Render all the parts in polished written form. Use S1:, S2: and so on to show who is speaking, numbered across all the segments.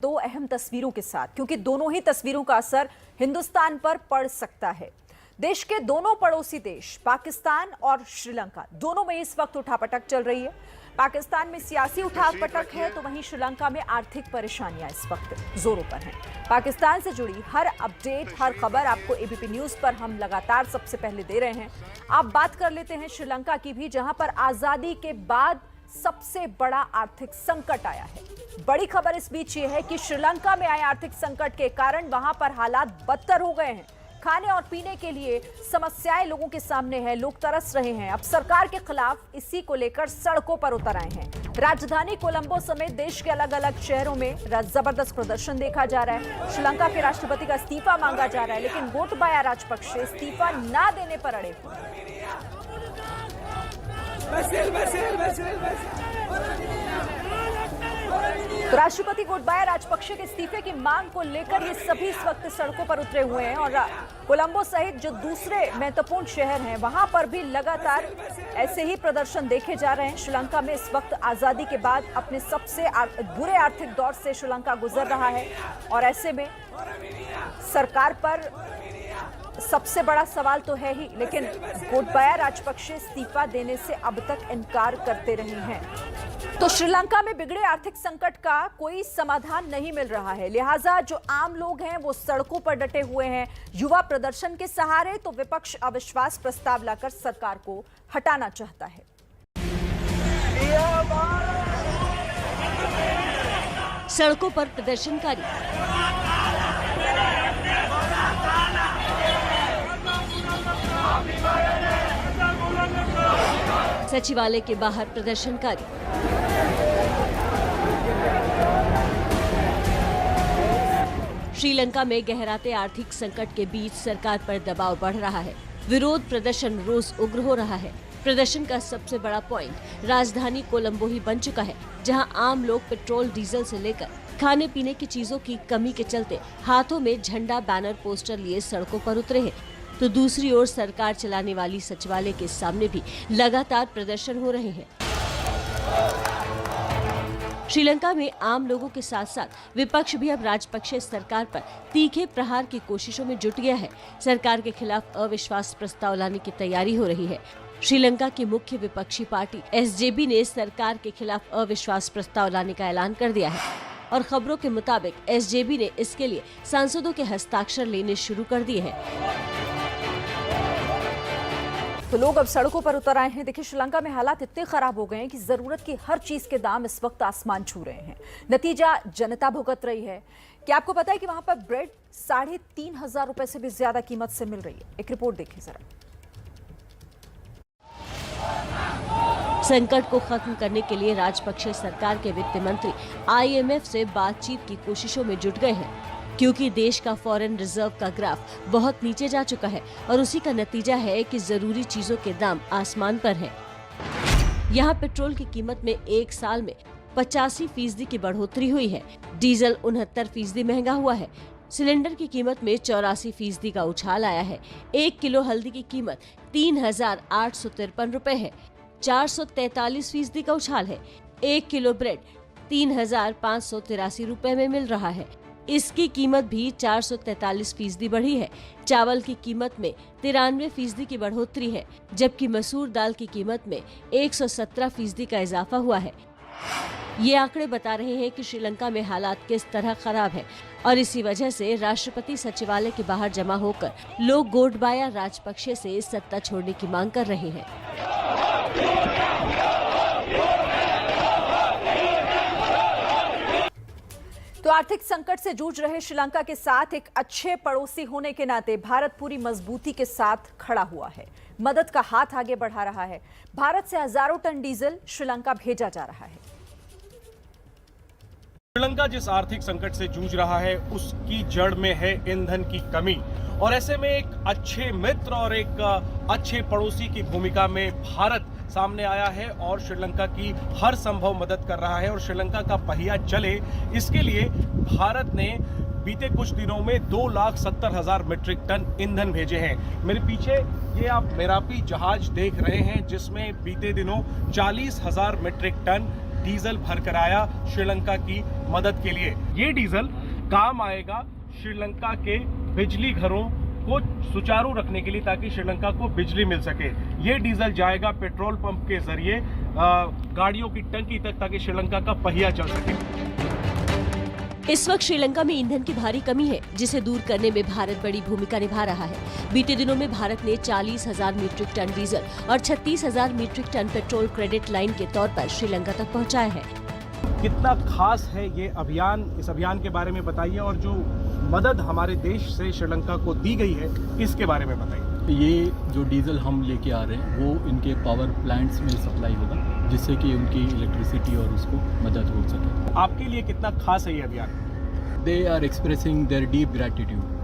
S1: दो अहम तस्वीरों के साथ, क्योंकि दोनों ही तस्वीरों का असर हिंदुस्तान पर पड़ सकता है। देश के दोनों पड़ोसी देश पाकिस्तान और श्रीलंका, दोनों में इस वक्त उठापटक चल रही है। पाकिस्तान में सियासी उठापटक है तो वहीं श्रीलंका में आर्थिक परेशानियां इस वक्त जोरों पर हैं। पाकिस्तान से जुड़ी हर अपडेट, हर खबर आपको एबीपी न्यूज पर हम लगातार सबसे पहले दे रहे हैं। आप बात कर लेते हैं श्रीलंका की भी, जहां पर आजादी के बाद सबसे बड़ा आर्थिक संकट आया है। बड़ी खबर इस बीच ये है कि श्रीलंका में आए आर्थिक संकट के कारण वहां पर हालात बदतर हो गए हैं। खाने और पीने के लिए समस्याएं लोगों के सामने है, लोग तरस रहे हैं। अब सरकार के खिलाफ इसी को लेकर सड़कों पर उतर आए हैं। राजधानी कोलंबो समेत देश के अलग अलग शहरों में जबरदस्त प्रदर्शन देखा जा रहा है। श्रीलंका के राष्ट्रपति का इस्तीफा मांगा जा रहा है, लेकिन गोटबाया राजपक्षे इस्तीफा न देने पर अड़े हुए। तो राष्ट्रपति गोटबाया राजपक्षे के इस्तीफे की मांग को लेकर ये सभी इस वक्त सड़कों पर उतरे हुए हैं और कोलंबो सहित जो दूसरे महत्वपूर्ण शहर हैं वहां पर भी लगातार ऐसे ही प्रदर्शन देखे जा रहे हैं। श्रीलंका में इस वक्त आजादी के बाद अपने सबसे बुरे आर्थिक दौर से श्रीलंका गुजर रहा है और ऐसे में सरकार पर सबसे बड़ा सवाल तो है ही, लेकिन गोटबाया राजपक्षे इस्तीफा देने से अब तक इनकार करते रहे हैं। तो श्रीलंका में बिगड़े आर्थिक संकट का कोई समाधान नहीं मिल रहा है, लिहाजा जो आम लोग हैं वो सड़कों पर डटे हुए हैं। युवा प्रदर्शन के सहारे, तो विपक्ष अविश्वास प्रस्ताव लाकर सरकार को हटाना चाहता है।
S2: सड़कों पर प्रदर्शनकारी, सचिवालय के बाहर प्रदर्शनकारी, श्रीलंका में गहराते आर्थिक संकट के बीच सरकार पर दबाव बढ़ रहा है। विरोध प्रदर्शन रोज उग्र हो रहा है। प्रदर्शन का सबसे बड़ा पॉइंट राजधानी कोलंबो ही बन चुका है, जहां आम लोग पेट्रोल डीजल से लेकर खाने पीने की चीजों की कमी के चलते हाथों में झंडा, बैनर, पोस्टर लिए सड़कों पर उतरे हैं। तो दूसरी ओर सरकार चलाने वाली सचिवालय के सामने भी लगातार प्रदर्शन हो रहे हैं। श्रीलंका में आम लोगों के साथ साथ विपक्ष भी अब राजपक्षे सरकार पर तीखे प्रहार की कोशिशों में जुट गया है। सरकार के खिलाफ अविश्वास प्रस्ताव लाने की तैयारी हो रही है। श्रीलंका की मुख्य विपक्षी पार्टी एसजेबी ने सरकार के खिलाफ अविश्वास प्रस्ताव लाने का ऐलान कर दिया है और खबरों के मुताबिक एसजेबी ने इसके लिए सांसदों के हस्ताक्षर लेने शुरू कर दिए हैं।
S1: तो लोग अब सड़कों पर उतर आए हैं। देखिए, श्रीलंका में हालात इतने खराब हो गए हैं कि जरूरत की हर चीज के दाम इस वक्त आसमान छू रहे हैं। नतीजा जनता भुगत रही है। क्या आपको पता है कि वहां पर ब्रेड 3,500 रुपए से भी ज्यादा कीमत से मिल रही है? एक रिपोर्ट देखिए जरा।
S2: संकट को खत्म करने के लिए राजपक्षे सरकार के वित्त मंत्री आईएमएफ से बातचीत की कोशिशों में जुट गए हैं, क्योंकि देश का फॉरेन रिजर्व का ग्राफ बहुत नीचे जा चुका है और उसी का नतीजा है कि जरूरी चीजों के दाम आसमान पर हैं। यहाँ पेट्रोल की कीमत में एक साल में 85% की बढ़ोतरी हुई है। डीजल 69% महंगा हुआ है। सिलेंडर की कीमत में 84% का उछाल आया है। 1 किलो हल्दी की कीमत 3,853 रुपए है। 443% का उछाल है। 1 किलो ब्रेड 3,583 रुपए में मिल रहा है। इसकी कीमत भी 443% बढ़ी है। चावल की कीमत में 93% की बढ़ोतरी है, जबकि मसूर दाल की कीमत में 117% का इजाफा हुआ है। ये आंकड़े बता रहे हैं कि श्रीलंका में हालात किस तरह खराब है और इसी वजह से राष्ट्रपति सचिवालय के बाहर जमा होकर लोग गोटबाया राजपक्षे से सत्ता छोड़ने की मांग कर रहे हैं।
S1: तो आर्थिक संकट से जूझ रहे श्रीलंका के साथ एक अच्छे पड़ोसी होने के नाते भारत पूरी मजबूती के साथ खड़ा हुआ है, मदद का हाथ आगे बढ़ा रहा है। भारत से हजारों टन डीजल श्रीलंका भेजा जा रहा है।
S3: श्रीलंका जिस आर्थिक संकट से जूझ रहा है उसकी जड़ में है ईंधन की कमी, और ऐसे में एक अच्छे मित्र और एक अच्छे पड़ोसी की भूमिका में भारत सामने आया है और श्रीलंका की हर संभव मदद कर रहा है। और श्रीलंका का पहिया चले, इसके लिए भारत ने बीते कुछ दिनों में 2,70,000 मीट्रिक टन ईंधन भेजे हैं। मेरे पीछे ये आप मेरापी जहाज देख रहे हैं, जिसमें बीते दिनों 40,000 मीट्रिक टन डीजल भरकर आया श्रीलंका की मदद के लिए। ये डीजल काम आएगा श्रीलंका के बिजली घरों को सुचारू रखने के लिए, ताकि श्रीलंका को बिजली मिल सके। ये डीजल जाएगा पेट्रोल पंप के जरिए गाड़ियों की टंकी तक, ताकि श्रीलंका का पहिया चल सके।
S2: इस वक्त श्रीलंका में ईंधन की भारी कमी है, जिसे दूर करने में भारत बड़ी भूमिका निभा रहा है। बीते दिनों में भारत ने 40,000 मीट्रिक टन डीजल और 36,000 metric ton petrol credit line के तौर पर श्रीलंका तक पहुंचाया है।
S3: कितना खास है ये अभियान, इस अभियान के बारे में बताइए, और जो मदद हमारे देश से श्रीलंका को दी गई है इसके बारे में बताइए।
S4: ये जो डीजल हम लेके आ रहे हैं वो इनके पावर प्लांट्स में सप्लाई होगा, जिससे कि उनकी इलेक्ट्रिसिटी और उसको मदद हो सके।
S3: आपके लिए कितना खास है ये अभियान?
S4: They are expressing their deep gratitude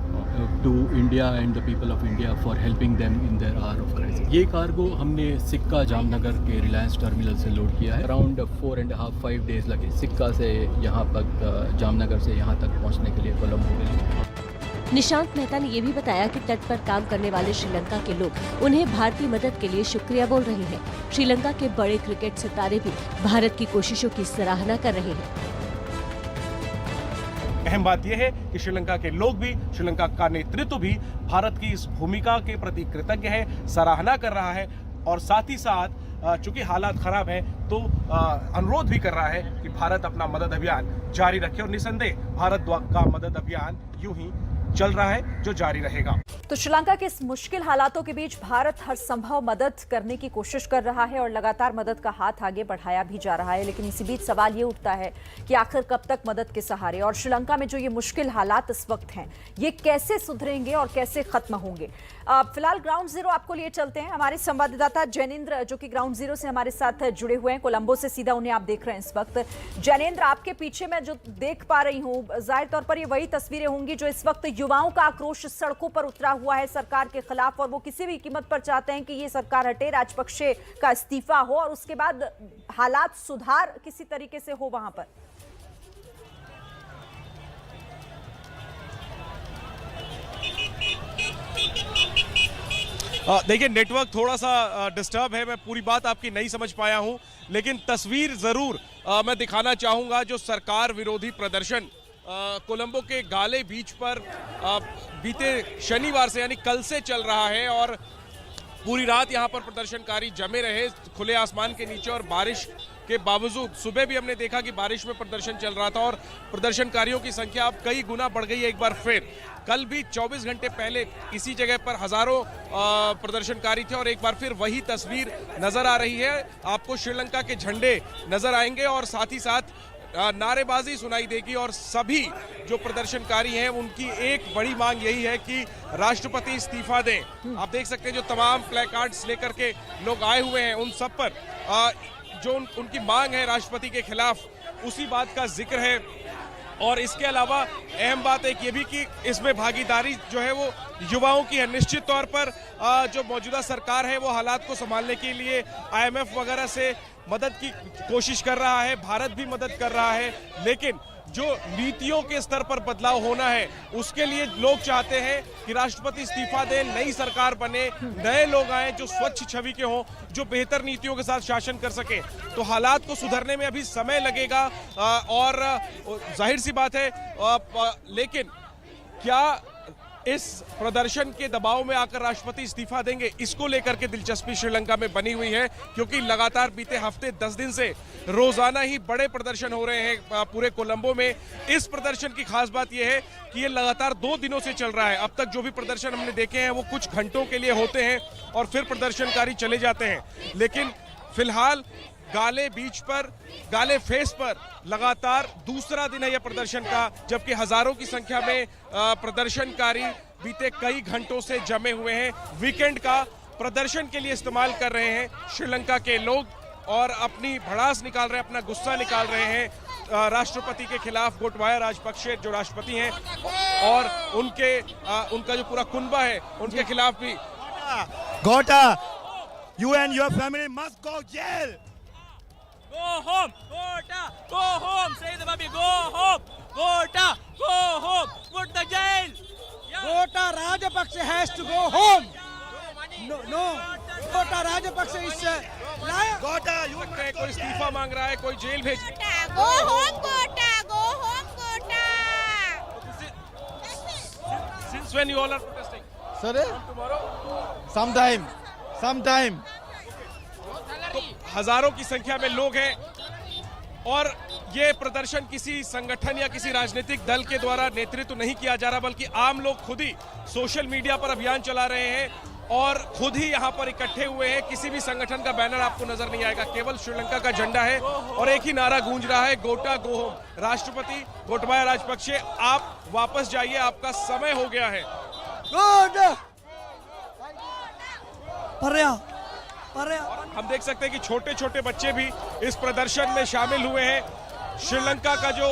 S4: to India and the people of India for helping them in their hour of crisis. ये कार्गो हमने सिक्का जामनगर के रिलायंस टर्मिनल से लोड किया है। अराउंड 4.5-5 डेज लगे सिक्का से यहाँ तक, जामनगर से यहाँ तक पहुँचने के लिए कोलंबो के लिए।
S2: निशांत मेहता ने ये भी बताया कि तट पर काम करने वाले श्रीलंका के लोग उन्हें भारतीय मदद के लिए शुक्रिया बोल रहे हैं। श्रीलंका के बड़े क्रिकेट सितारे भी भारत की कोशिशों की सराहना कर रहे हैं।
S3: अहम बात यह है कि श्रीलंका के लोग भी, श्रीलंका का नेतृत्व भी भारत की इस भूमिका के प्रति कृतज्ञ है, सराहना कर रहा है, और साथ ही साथ चूंकि हालात खराब हैं तो अनुरोध भी कर रहा है कि भारत अपना मदद अभियान जारी रखे। और निसंदेह भारत का मदद अभियान यूं ही चल रहा है, जो जारी रहेगा।
S1: तो श्रीलंका के इस मुश्किल हालातों के बीच भारत हर संभव मदद करने की कोशिश कर रहा है और लगातार मदद का हाथ आगे बढ़ाया भी जा रहा है। लेकिन इसी बीच सवाल ये उठता है कि आखिर कब तक मदद के सहारे, और श्रीलंका में जो ये मुश्किल हालात इस वक्त हैं ये कैसे सुधरेंगे और कैसे खत्म होंगे। फिलहाल ग्राउंड जीरो आपको लिए चलते हैं। हमारे संवाददाता जैनेन्द्र, जो कि ग्राउंड जीरो से हमारे साथ जुड़े हुए हैं, कोलंबो से सीधा उन्हें आप देख रहे हैं इस वक्त। जैनेन्द्र, आपके पीछे मैं जो देख पा रही हूँ, जाहिर तौर पर ये वही तस्वीरें होंगी जो इस वक्त युवाओं का आक्रोश सड़कों पर उतरा हुआ है सरकार के खिलाफ, और वो किसी भी कीमत पर चाहते हैं कि ये सरकार हटे, राजपक्षे का इस्तीफा हो और उसके बाद हालात सुधार किसी तरीके से हो वहां पर।
S3: देखिए, नेटवर्क थोड़ा सा डिस्टर्ब है, मैं पूरी बात आपकी नहीं समझ पाया हूं, लेकिन तस्वीर जरूर मैं दिखाना चाहूंगा। जो सरकार विरोधी प्रदर्शन कोलंबो के गाले बीच पर बीते शनिवार से यानी कल से चल रहा है, और पूरी रात यहां पर प्रदर्शनकारी जमे रहे खुले आसमान के नीचे, और बारिश के बावजूद सुबह भी हमने देखा कि बारिश में प्रदर्शन चल रहा था, और प्रदर्शनकारियों की संख्या अब कई गुना बढ़ गई है एक बार फिर। कल भी 24 घंटे पहले इसी जगह पर हजारों प्रदर्शनकारी थे, और एक बार फिर वही तस्वीर नजर आ रही है। आपको श्रीलंका के झंडे नजर आएंगे और साथ ही साथ नारेबाजी सुनाई देगी, और सभी जो प्रदर्शनकारी हैं उनकी एक बड़ी मांग यही है कि राष्ट्रपति इस्तीफा दें। आप देख सकते हैं जो तमाम प्ले कार्ड्स लेकर के लोग आए हुए हैं, उन सब पर जो उनकी मांग है राष्ट्रपति के खिलाफ, उसी बात का जिक्र है। और इसके अलावा अहम बात एक ये भी कि इसमें भागीदारी जो है वो युवाओं की है। निश्चित तौर पर जो मौजूदा सरकार है वो हालात को संभालने के लिए IMF वगैरह से मदद की कोशिश कर रहा है, भारत भी मदद कर रहा है, लेकिन जो नीतियों के स्तर पर बदलाव होना है उसके लिए लोग चाहते हैं कि राष्ट्रपति इस्तीफा दें, नई सरकार बने, नए लोग आए जो स्वच्छ छवि के हों, जो बेहतर नीतियों के साथ शासन कर सके। तो हालात को सुधरने में अभी समय लगेगा, और जाहिर सी बात है, लेकिन क्या इस प्रदर्शन के दबाव में आकर राष्ट्रपति इस्तीफा देंगे, इसको लेकर के दिलचस्पी श्रीलंका में बनी हुई है, क्योंकि लगातार बीते हफ्ते 10 दिन से रोजाना ही बड़े प्रदर्शन हो रहे हैं पूरे कोलंबो में। इस प्रदर्शन की खास बात यह है कि ये लगातार 2 दिनों से चल रहा है। अब तक जो भी प्रदर्शन हमने देखे हैं वो कुछ घंटों के लिए होते हैं और फिर प्रदर्शनकारी चले जाते हैं, लेकिन फिलहाल गाले बीच पर, गाले फेस पर लगातार दूसरा दिन है यह प्रदर्शन का, जबकि हजारों की संख्या में प्रदर्शनकारी बीते कई घंटों से जमे हुए हैं। वीकेंड का प्रदर्शन के लिए इस्तेमाल कर रहे हैं श्रीलंका के लोग, और अपनी भड़ास निकाल रहे हैं, अपना गुस्सा निकाल रहे हैं राष्ट्रपति के खिलाफ। गोटबाया राजपक्षे जो राष्ट्रपति हैं, और उनका जो पूरा कुनबा है उनके खिलाफ भी।
S5: Gota, you and your family must go jail.
S6: Go home, Gota, go home. Say the baby, go home, Gota, go home. Go to the jail.
S5: Gota Rajapaksa has to go home. No, no.
S7: गोटा राजपक्षे इस लाया
S5: Gota, you
S3: लगता है कोई इस्तीफा मांग रहा है, कोई जेल भेज
S8: Go home, Gota. Go home, Gota.
S3: Since when you all are protesting?
S5: Sorry?
S3: Tomorrow?
S5: Sometime.
S3: तो हजारों की संख्या में लोग हैं और ये प्रदर्शन किसी संगठन या किसी राजनीतिक दल के द्वारा नेतृत्व नहीं किया जा रहा, बल्कि आम लोग खुद ही सोशल मीडिया पर अभियान चला रहे हैं और खुद ही यहाँ पर इकट्ठे हुए हैं। किसी भी संगठन का बैनर आपको नजर नहीं आएगा, केवल श्रीलंका का झंडा है और एक ही नारा गूंज रहा है, गोटा गो होम। राष्ट्रपति गोटबाया राजपक्षे, आप वापस जाइए, आपका समय हो गया है।
S7: गोटा पर्या पर्या
S3: हम देख सकते हैं कि छोटे छोटे बच्चे भी इस प्रदर्शन में शामिल हुए हैं। श्रीलंका का जो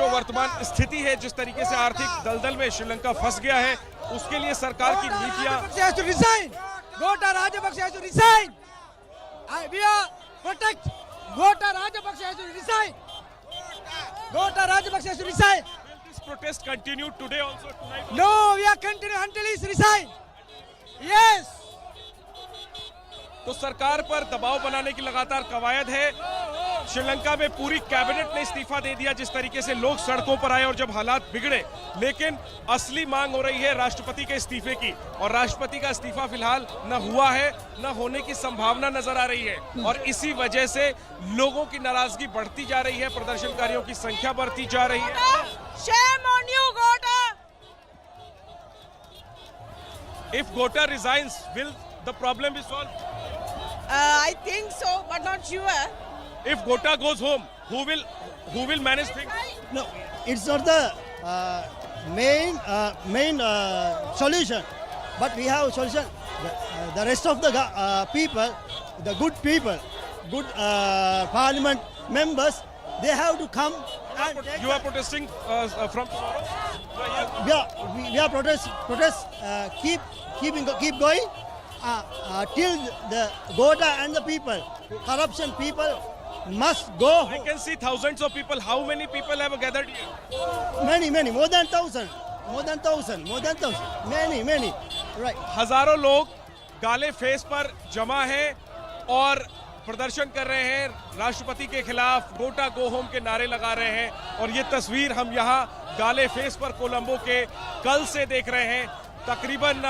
S3: वर्तमान स्थिति है, जिस तरीके से आर्थिक दलदल में श्रीलंका फंस गया है, उसके लिए सरकार की नीतियां
S7: has to resign. Gota Rajapaksa has to resign. We are protect. Gota Rajapaksa has to resign. Gota Rajapaksa has to resign.
S3: this protest continued today also tonight.
S7: No, we are continuing until he resign. Yes.
S3: तो सरकार पर दबाव बनाने की लगातार कवायद है। श्रीलंका में पूरी कैबिनेट ने इस्तीफा दे दिया, जिस तरीके से लोग सड़कों पर आए और जब हालात बिगड़े, लेकिन असली मांग हो रही है राष्ट्रपति के इस्तीफे की, और राष्ट्रपति का इस्तीफा फिलहाल न हुआ है, न होने की संभावना नजर आ रही है और इसी वजह से लोगों की नाराजगी बढ़ती जा रही है, प्रदर्शनकारियों की संख्या बढ़ती जा रही है।
S8: Shame on you, Gota.
S3: If Gota resigns, will the problem be solved?
S8: I think so, but not sure.
S3: If Gota goes home, who will manage things?
S9: No, it's not the main solution, but we have a solution. The rest of the people, the good people, good parliament members, they have to come and
S3: You are protesting from tomorrow?
S9: we are protest keep going till the Gota and the people, corruption people must go.
S3: I can see thousands of people. How many people have gathered here?
S9: Many, more than 1,000, many, right.
S3: हजारों लोग काले face पर जमा हैं और प्रदर्शन कर रहे हैं, राष्ट्रपति के खिलाफ गोटा गो होम के नारे लगा रहे हैं। और ये तस्वीर हम यहाँ काले फेस पर कोलंबो के कल से देख रहे हैं। तकरीबन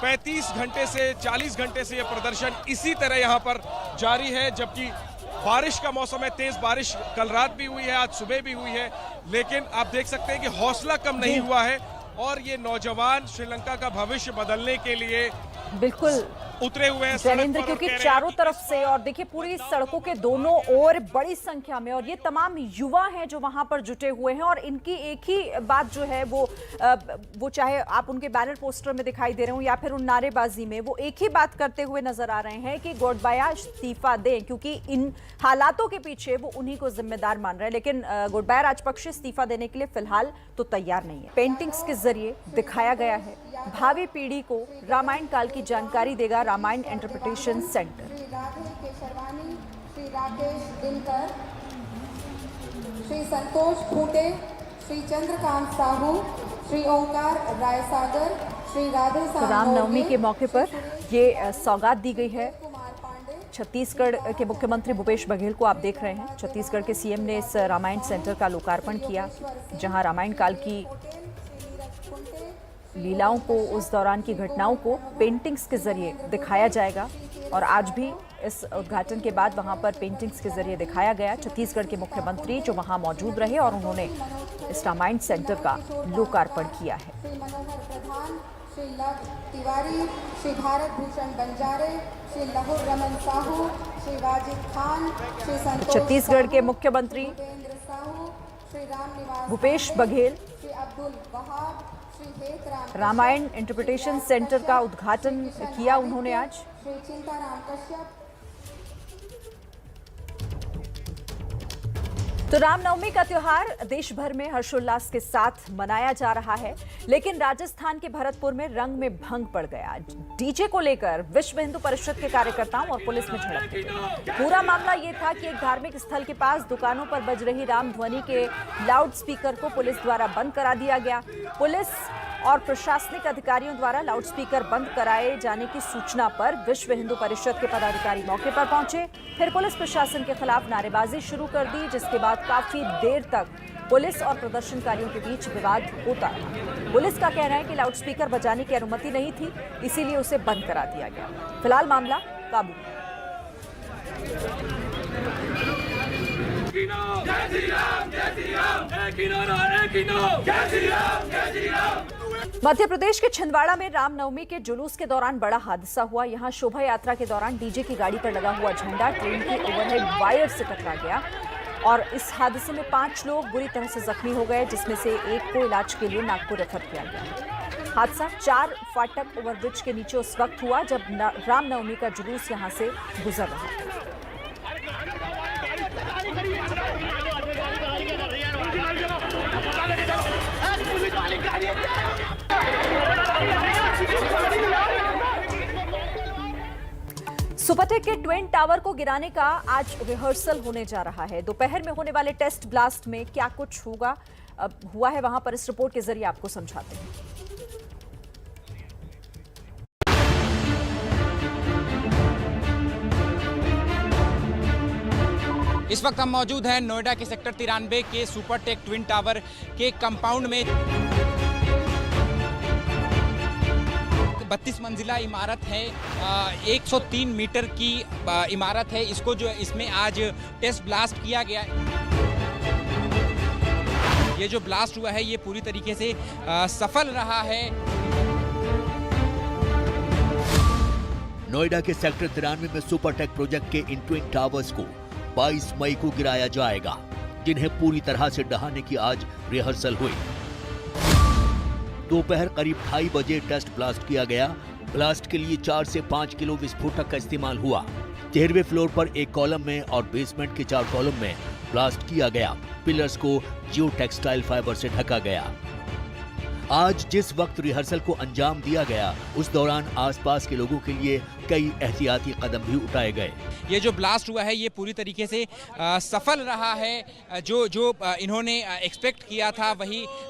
S3: 35 घंटे से 40 घंटे से ये प्रदर्शन इसी तरह यहाँ पर जारी है, जबकि बारिश का मौसम है, तेज बारिश कल रात भी हुई है, आज सुबह भी हुई है, लेकिन आप देख सकते हैं कि हौसला कम नहीं हुआ है और ये नौजवान श्रीलंका का भविष्य बदलने के लिए
S1: बिल्कुल
S3: उतरे हुए हैं
S1: जैनेंद्र, क्योंकि चारों तरफ से और देखिए पूरी सड़कों के दोनों ओर बड़ी संख्या में, और ये तमाम युवा हैं जो वहां पर जुटे हुए हैं और इनकी एक ही बात जो है वो चाहे आप उनके बैनर पोस्टर में दिखाई दे रहे हो या फिर उन नारेबाजी में, वो एक ही बात करते हुए नजर आ रहे हैं कि गोटबाया इस्तीफा दें, क्योंकि इन हालातों के पीछे वो उन्हीं को जिम्मेदार मान रहे हैं। लेकिन गोटबाया राजपक्षे इस्तीफा देने के लिए फिलहाल तो तैयार नहीं है। पेंटिंग्स के जरिए दिखाया गया है, भावी पीढ़ी को रामायण काल की जानकारी देगा रामायण इंटरप्रिटेशन सेंटर।
S10: श्री राधे केशरवानी, श्री राकेश दिनकर, श्री संतोष खूंटे, श्री चंद्रकांत साहू, श्री ओंकार रायसागर, श्री राधे
S1: रामनवमी के मौके पर ये सौगात दी गई है। छत्तीसगढ़ के मुख्यमंत्री भूपेश बघेल को आप देख रहे हैं। छत्तीसगढ़ के सीएम ने इस रामायण सेंटर का लोकार्पण किया, जहां रामायण काल की लीलाओं को, उस दौरान की घटनाओं को पेंटिंग्स के जरिए दिखाया जाएगा। और आज भी इस उद्घाटन के बाद वहां पर पेंटिंग्स के जरिए दिखाया गया। छत्तीसगढ़ के मुख्यमंत्री जो वहां मौजूद रहे और उन्होंने इस रामायण सेंटर का लोकार्पण किया है।
S10: श्री मनोहर प्रधान, श्री लव तिवारी, श्री भारत भूषण बंजारे, श्री लहुर रमन साहू, श्री वाजिद खान, श्री संतोष
S1: छत्तीसगढ़ के मुख्यमंत्री
S10: साहू, श्री रामनिवास
S1: भूपेश बघेल
S10: श्री अब्दुल वहाब, श्री हेतराम
S1: रामायण इंटरप्रिटेशन सेंटर का उद्घाटन किया उन्होंने आज।
S10: श्री चिंताराम कश्यप।
S1: तो रामनवमी का त्योहार देश भर में हर्षोल्लास के साथ मनाया जा रहा है, लेकिन राजस्थान के भरतपुर में रंग में भंग पड़ गया। डीजे को लेकर विश्व हिंदू परिषद के कार्यकर्ताओं और पुलिस में झड़प हो गई। पूरा मामला ये था कि एक धार्मिक स्थल के पास दुकानों पर बज रही राम ध्वनि के लाउड स्पीकर को पुलिस द्वारा बंद करा दिया गया। पुलिस और प्रशासनिक अधिकारियों द्वारा लाउडस्पीकर बंद कराए जाने की सूचना पर विश्व हिंदू परिषद के पदाधिकारी मौके पर पहुंचे। फिर पुलिस प्रशासन के खिलाफ नारेबाजी शुरू कर दी, जिसके बाद काफी देर तक पुलिस और प्रदर्शनकारियों के बीच विवाद होता रहा। पुलिस का कहना है कि लाउडस्पीकर बजाने की अनुमति नहीं थी, इसीलिए उसे बंद करा दिया गया। फिलहाल मामला काबू में। मध्य प्रदेश के छिंदवाड़ा में रामनवमी के जुलूस के दौरान बड़ा हादसा हुआ। यहां शोभा यात्रा के दौरान डीजे की गाड़ी पर लगा हुआ झंडा ट्रेन की ओवरहेड वायर से टकरा गया और इस हादसे में 5 लोग बुरी तरह से जख्मी हो गए, जिसमें से एक को इलाज के लिए नागपुर रेफर किया गया। हादसा 4 फाटक ओवरब्रिज के नीचे उस वक्त हुआ जब रामनवमी का जुलूस यहां से गुजर रहा था। सुपरटेक के ट्विन टावर को गिराने का आज रिहर्सल होने जा रहा है। दोपहर में होने वाले टेस्ट ब्लास्ट में क्या कुछ हुआ है वहां पर इस रिपोर्ट के जरिए आपको समझाते हैं।
S11: इस वक्त हम मौजूद हैं नोएडा के सेक्टर 93 के सुपरटेक ट्विन टावर के कंपाउंड में। 32 मंजिला इमारत है, 103 मीटर की इमारत है। इसमें आज टेस्ट ब्लास्ट किया गया है। ये जो ब्लास्ट हुआ है ये पूरी तरीके से सफल रहा है।
S12: नोएडा के सेक्टर 93 में सुपरटेक प्रोजेक्ट के इन ट्विन टावर्स को 22 मई को गिराया जाएगा, जिन्हें पूरी तरह से ढहाने की आज रिहर्सल हुई। दोपहर करीब 2:30 बजे टेस्ट ब्लास्ट किया गया। ब्लास्ट के लिए 4 से 5 किलो विस्फोटक का इस्तेमाल हुआ। 13वें फ्लोर पर एक कॉलम में और बेसमेंट के 4 कॉलम में ब्लास्ट किया गया। पिलर्स को जियो टेक्सटाइल फाइबर से ढका गया। आज जिस वक्त रिहर्सल को अंजाम दिया गया, उस दौरान आसपास के लोगों के लिए कई एहतियाती कदम भी उठाए गए।
S11: ये जो ब्लास्ट हुआ है ये पूरी तरीके से सफल रहा है। जो इन्होंने एक्सपेक्ट किया था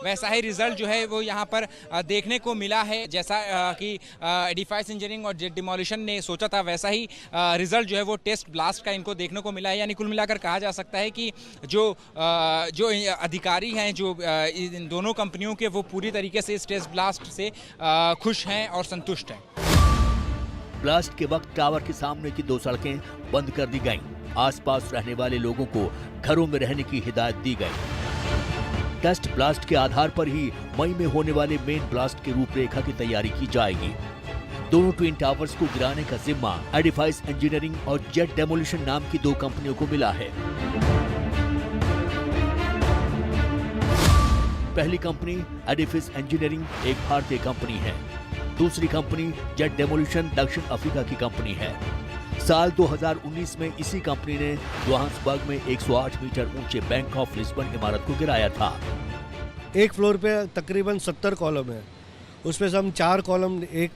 S11: वैसा ही रिजल्ट जो है वो यहाँ पर देखने को मिला है। जैसा कि एडिफाइस इंजीनियरिंग और जेट डिमोलिशन ने सोचा था, वैसा ही रिजल्ट जो है वो टेस्ट ब्लास्ट का इनको देखने को मिला है। यानी कुल मिलाकर कहा जा सकता है कि जो अधिकारी हैं जो इन दोनों कंपनियों के, वो पूरी तरीके से इस टेस्ट ब्लास्ट से खुश हैं और संतुष्ट हैं।
S12: ब्लास्ट के वक्त टावर के सामने की 2 सड़कें बंद कर दी गईं। आसपास रहने वाले लोगों को घरों में रहने की हिदायत दी गई। टेस्ट ब्लास्ट के आधार पर ही मई में होने वाले मेन ब्लास्ट की रूपरेखा की तैयारी की जाएगी। दोनों ट्विन टावर्स को गिराने का जिम्मा एडिफाइस इंजीनियरिंग और जेट डेमोलिशन नाम की 2 कंपनियों को मिला है। पहली कंपनी एडिफाइस इंजीनियरिंग एक भारतीय कंपनी है। दूसरी कंपनी जेट डेमोलिशन दक्षिण अफ्रीका की कंपनी है। साल 2019 में इसी कंपनी ने जोहान्सबर्ग में 108 मीटर ऊंचे बैंक ऑफ लिस्बन इमारत को गिराया था।
S9: एक फ्लोर पे तकरीबन 70 कॉलम है। उसमें से हम 4 कॉलम एक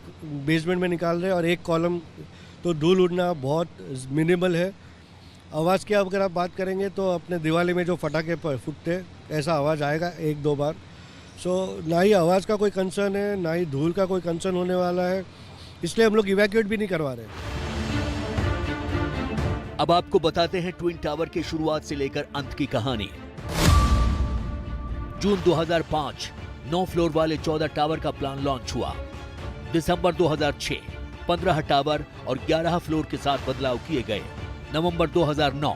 S9: बेसमेंट में निकाल रहे हैं और एक कॉलम तो धूल उड़ना बहुत मिनिमल है। आवाज़ की अगर आप बात करेंगे तो अपने दिवाली में जो फटाके फूटते ऐसा आवाज़ आएगा 1-2 बार। ना ही आवाज़ का कोई कंसर्न है, ना ही धूल का कोई कंसर्न होने वाला है, इसलिए हम लोग इवैक्यूएट भी नहीं करवा रहे।
S12: अब आपको बताते हैं ट्विन टावर की शुरुआत से लेकर अंत की कहानी। जून 2005 9 फ्लोर वाले 14 टावर का प्लान लॉन्च हुआ। दिसंबर 2006 15 टावर और 11 फ्लोर के साथ बदलाव किए गए। नवंबर 2009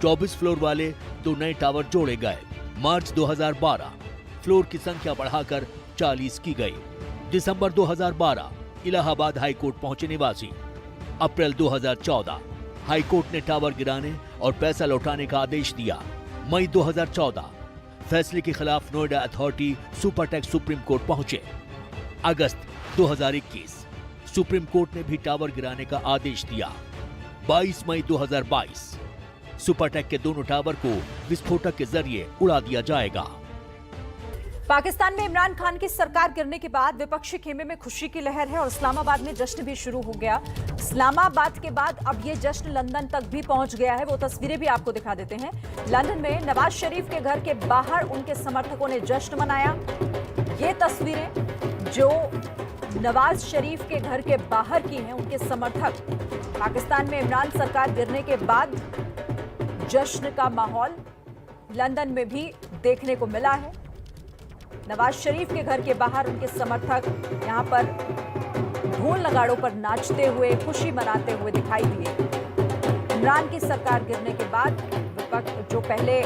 S12: 24 फ्लोर वाले 2 नए टावर जोड़े गए। मार्च 2012 फ्लोर की संख्या बढ़ाकर 40 की गई। दिसंबर 2012 इलाहाबाद हाई कोर्ट पहुंचे निवासी। अप्रैल 2014 हाई कोर्ट ने टावर गिराने और पैसा लौटाने का आदेश दिया। मई 2014 फैसले के खिलाफ Noida authority Supertech supreme court पहुंचे। अगस्त 2021 सुप्रीम कोर्ट ने भी टावर गिराने का आदेश दिया। 22 मई 2022 सुपरटेक के दोनों टावर को विस्फोटक के जरिए उड़ा दिया जाएगा।
S1: पाकिस्तान में इमरान खान की सरकार गिरने के बाद विपक्षी खेमे में खुशी की लहर है और इस्लामाबाद में जश्न भी शुरू हो गया। इस्लामाबाद के बाद अब ये जश्न लंदन तक भी पहुंच गया है। वो तस्वीरें भी आपको दिखा देते हैं। लंदन में नवाज शरीफ के घर के बाहर उनके समर्थकों ने जश्न मनाया। ये तस्वीरें जो नवाज शरीफ के घर के बाहर की हैं, उनके समर्थक। पाकिस्तान में इमरान सरकार गिरने के बाद जश्न का माहौल लंदन में भी देखने को मिला है। नवाज शरीफ के घर के बाहर उनके समर्थक यहां पर ढोल नगाड़ों पर नाचते हुए, खुशी मनाते हुए दिखाई दिए। इमरान की सरकार गिरने के बाद विपक्ष जो पहले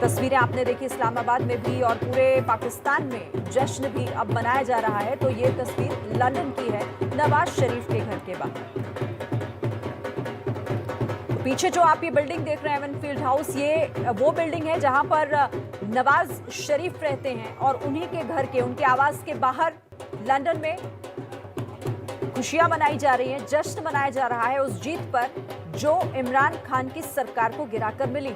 S1: तस्वीरें आपने देखी इस्लामाबाद में भी और पूरे पाकिस्तान में जश्न भी अब मनाया जा रहा है, तो ये तस्वीर लंदन की है, नवाज शरीफ के घर के बाहर। तो पीछे जो आप ये बिल्डिंग देख रहे हैं एवनफील्ड हाउस, ये वो बिल्डिंग है जहां पर नवाज शरीफ रहते हैं और उन्हीं के घर के, उनके आवास के बाहर लंदन में खुशियां मनाई जा रही हैं, जश्न मनाया जा रहा है उस जीत पर जो इमरान खान की सरकार को गिराकर मिली।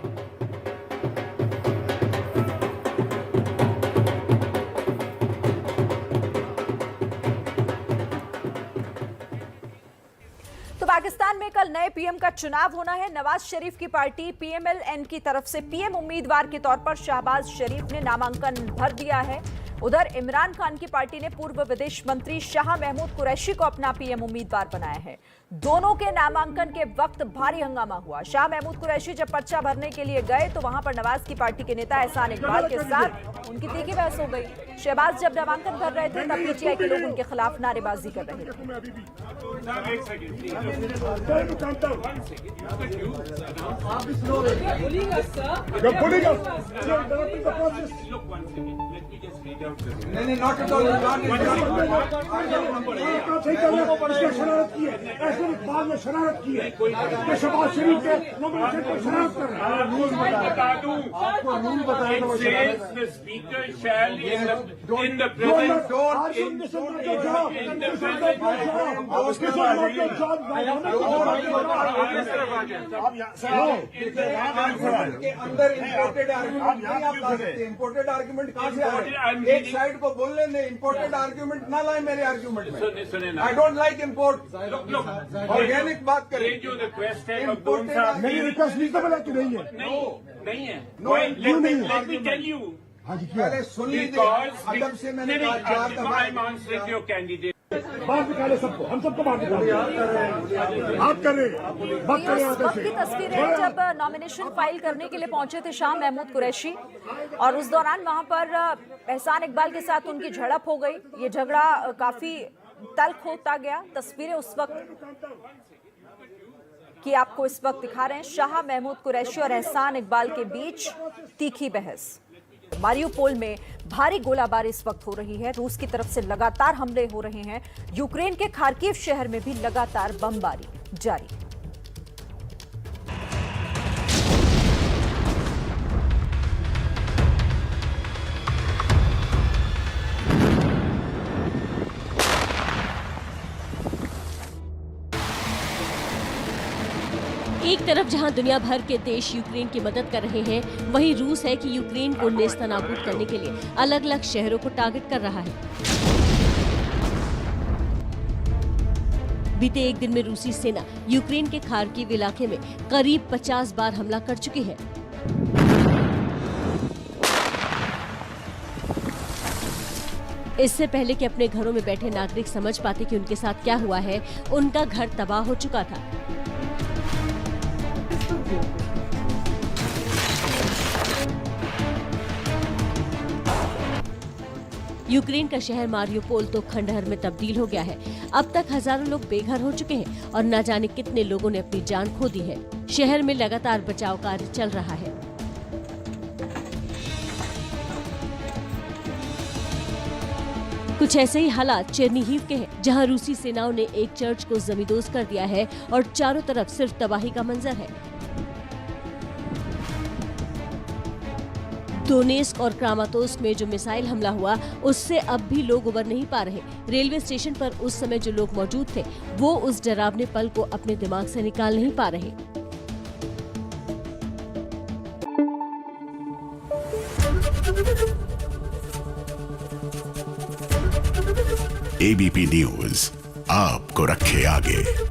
S1: तो पाकिस्तान में कल नए पीएम का चुनाव होना है। नवाज शरीफ की पार्टी पीएमएलएन की तरफ से पीएम उम्मीदवार के तौर पर शहबाज शरीफ ने नामांकन भर दिया है। उधर इमरान खान की पार्टी ने पूर्व विदेश मंत्री शाह महमूद कुरैशी को अपना पीएम उम्मीदवार बनाया है। दोनों के नामांकन के वक्त भारी हंगामा हुआ। शाह महमूद कुरैशी जब पर्चा भरने के लिए गए तो वहां पर नवाज की पार्टी के नेता एहसान इकबाल के साथ उनकी तीखी बहस हो गई। शहबाज जब नामांकन भर रहे थे तब पीटीआई के लोग उनके खिलाफ नारेबाजी कर रहे
S7: नहीं, not at all. शरारत की है, ऐसे बाद में शरारत की है कि शहबाज शरीफ के नॉमिनेशन पर शरारत कर रहे हैं। रूल बता दूं, आपको रूल बताया तो the speaker shall in the present के अंदर इम्पोर्टेड आर्गुमेंट कहाँ से आए? एक साइड को बोलने दे, इम्पोर्टेड आर्गुमेंट ना लाए मेरे आर्गुमेंट में। I don't like import. Organic बात करें। मेरी रिक्वेस्ट रीजनेबल है कि नहीं है? नहीं है। Let me tell you. हाँ जी, पहले सुन लीजिए। अदब से मैंने कहा 4 दफा बात निकाले सबको, हम सबको बात निकाले। आप करें, बात करें।
S1: उस वक्त की तस्वीरें जब नॉमिनेशन फाइल करने के लिए पहुंचे थे शाह महमूद कुरैशी और उस दौरान वहां पर एहसान इकबाल के साथ उनकी झड़प हो गई। ये झगड़ा काफी तल्ख होता गया। तस्वीरें उस वक्त की आपको इस वक्त दिखा रहे हैं। शाह महमूद कुरैशी और एहसान इकबाल के बीच तीखी बहस। मारियुपोल में भारी गोलाबारी इस वक्त हो रही है। रूस की तरफ से लगातार हमले हो रहे हैं। यूक्रेन के खार्किव शहर में भी लगातार बमबारी जारी।
S2: एक तरफ जहां दुनिया भर के देश यूक्रेन की मदद कर रहे हैं, वहीं रूस है कि यूक्रेन को नेस्तनाबूद करने के लिए अलग अलग शहरों को टारगेट कर रहा है। बीते एक दिन में रूसी सेना यूक्रेन के खार्किव इलाके में करीब 50 बार हमला कर चुकी है। इससे पहले कि अपने घरों में बैठे नागरिक समझ पाते कि उनके साथ क्या हुआ है, उनका घर तबाह हो चुका था। यूक्रेन का शहर मारियुपोल तो खंडहर में तब्दील हो गया है। अब तक हजारों लोग बेघर हो चुके हैं और न जाने कितने लोगों ने अपनी जान खो दी है। शहर में लगातार बचाव कार्य चल रहा है। कुछ ऐसे ही हालात चेरनीहिव के हैं, जहां रूसी सेनाओं ने एक चर्च को जमींदोज कर दिया है और चारों तरफ सिर्फ तबाही का मंजर है। दोनेस्क और क्रामातोर्स्क में जो मिसाइल हमला हुआ, उससे अब भी लोग उबर नहीं पा रहे। रेलवे स्टेशन पर उस समय जो लोग मौजूद थे, वो उस डरावने पल को अपने दिमाग से निकाल नहीं पा रहे।
S13: ABP न्यूज आपको रखे आगे।